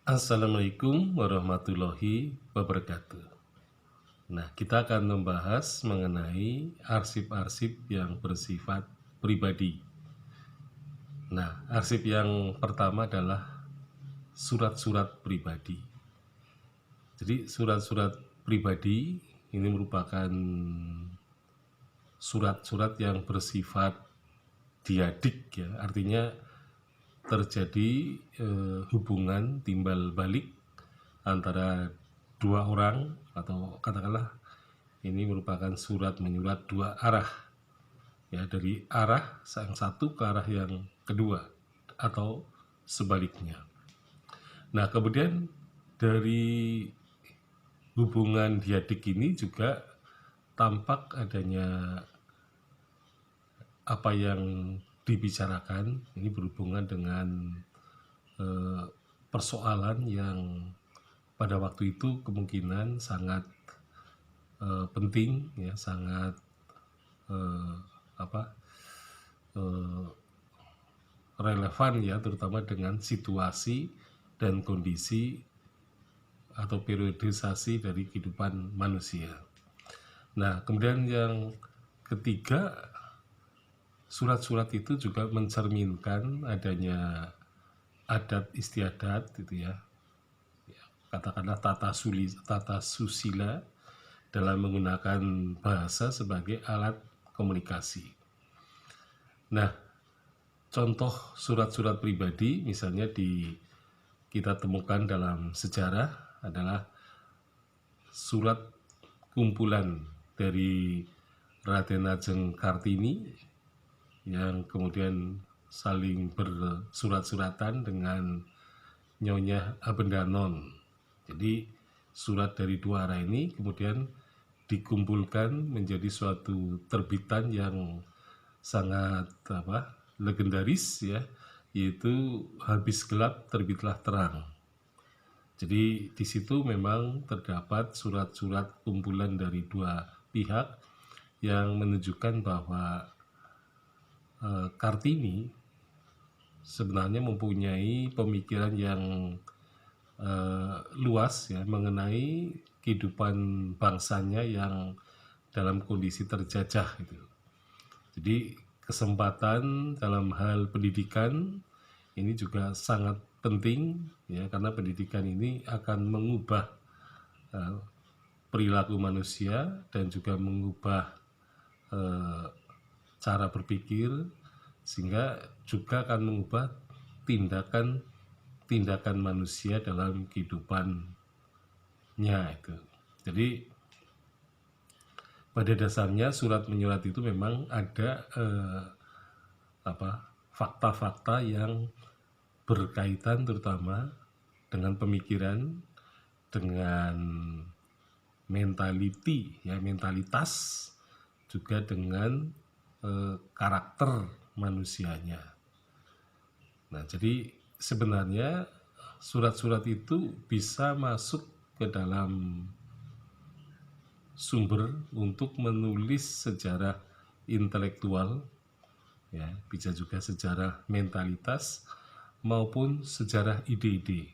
Assalamualaikum warahmatullahi wabarakatuh. Nah, kita akan membahas mengenai arsip-arsip yang bersifat pribadi. Nah, arsip yang pertama adalah surat-surat pribadi. Jadi, surat-surat pribadi ini merupakan surat-surat yang bersifat diadik, ya. Artinya terjadi hubungan timbal balik antara dua orang, atau katakanlah ini merupakan surat menyurat dua arah, ya, dari arah yang satu ke arah yang kedua atau sebaliknya. Nah, kemudian dari hubungan diadik ini juga tampak adanya apa yang dibicarakan ini berhubungan dengan persoalan yang pada waktu itu kemungkinan sangat penting, ya, sangat relevan, ya, terutama dengan situasi dan kondisi atau periodisasi dari kehidupan manusia. Nah, kemudian yang ketiga, surat-surat itu juga mencerminkan adanya adat istiadat, gitu ya, katakanlah tata susila dalam menggunakan bahasa sebagai alat komunikasi. Nah, contoh surat-surat pribadi misalnya kita temukan dalam sejarah adalah surat kumpulan dari Raden Ajeng Kartini yang kemudian saling bersurat-suratan dengan Nyonya Abendanon. Jadi surat dari dua arah ini kemudian dikumpulkan menjadi suatu terbitan yang sangat legendaris, ya, yaitu Habis Gelap Terbitlah Terang. Jadi di situ memang terdapat surat-surat kumpulan dari dua pihak yang menunjukkan bahwa Kartini sebenarnya mempunyai pemikiran yang luas, ya, mengenai kehidupan bangsanya yang dalam kondisi terjajah, gitu. Jadi kesempatan dalam hal pendidikan ini juga sangat penting, ya, karena pendidikan ini akan mengubah perilaku manusia dan juga mengubah cara berpikir, sehingga juga akan mengubah tindakan manusia dalam kehidupannya itu. Jadi pada dasarnya surat menyurat itu memang ada fakta-fakta yang berkaitan terutama dengan pemikiran, dengan mentalitas, juga dengan karakter manusianya. Nah, jadi sebenarnya surat-surat itu bisa masuk ke dalam sumber untuk menulis sejarah intelektual, ya, bisa juga sejarah mentalitas maupun sejarah ide-ide.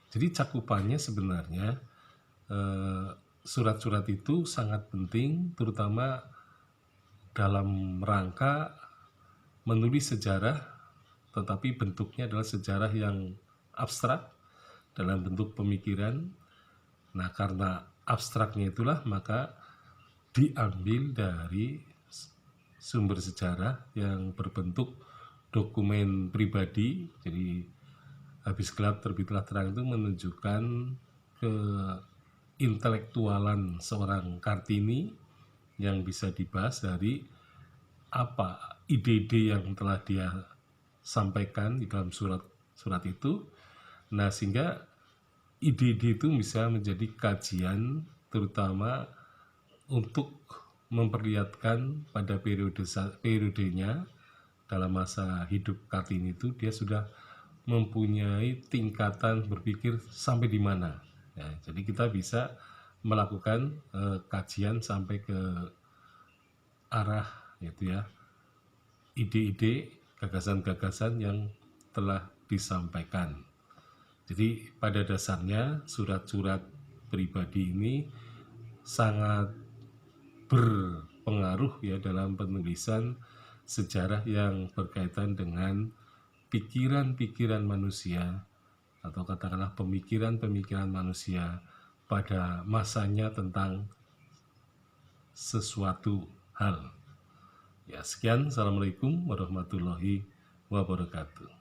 Jadi cakupannya sebenarnya surat-surat itu sangat penting, terutama dalam rangka menulis sejarah, tetapi bentuknya adalah sejarah yang abstrak dalam bentuk pemikiran. Nah, karena abstraknya itulah maka diambil dari sumber sejarah yang berbentuk dokumen pribadi. Jadi Habis Gelap Terbitlah Terang itu menunjukkan keintelektualan seorang Kartini yang bisa dibahas dari apa ide-ide yang telah dia sampaikan di dalam surat itu. Nah, sehingga ide-ide itu bisa menjadi kajian, terutama untuk memperlihatkan pada periodenya dalam masa hidup Kartini itu dia sudah mempunyai tingkatan berpikir sampai di mana. Ya, jadi kita bisa melakukan kajian sampai ke arah, yaitu, ya, ide-ide, gagasan-gagasan yang telah disampaikan. Jadi pada dasarnya surat-surat pribadi ini sangat berpengaruh ya dalam penulisan sejarah yang berkaitan dengan pikiran-pikiran manusia atau katakanlah pemikiran-pemikiran manusia pada masanya tentang sesuatu hal. Ya, sekian. Assalamualaikum warahmatullahi wabarakatuh.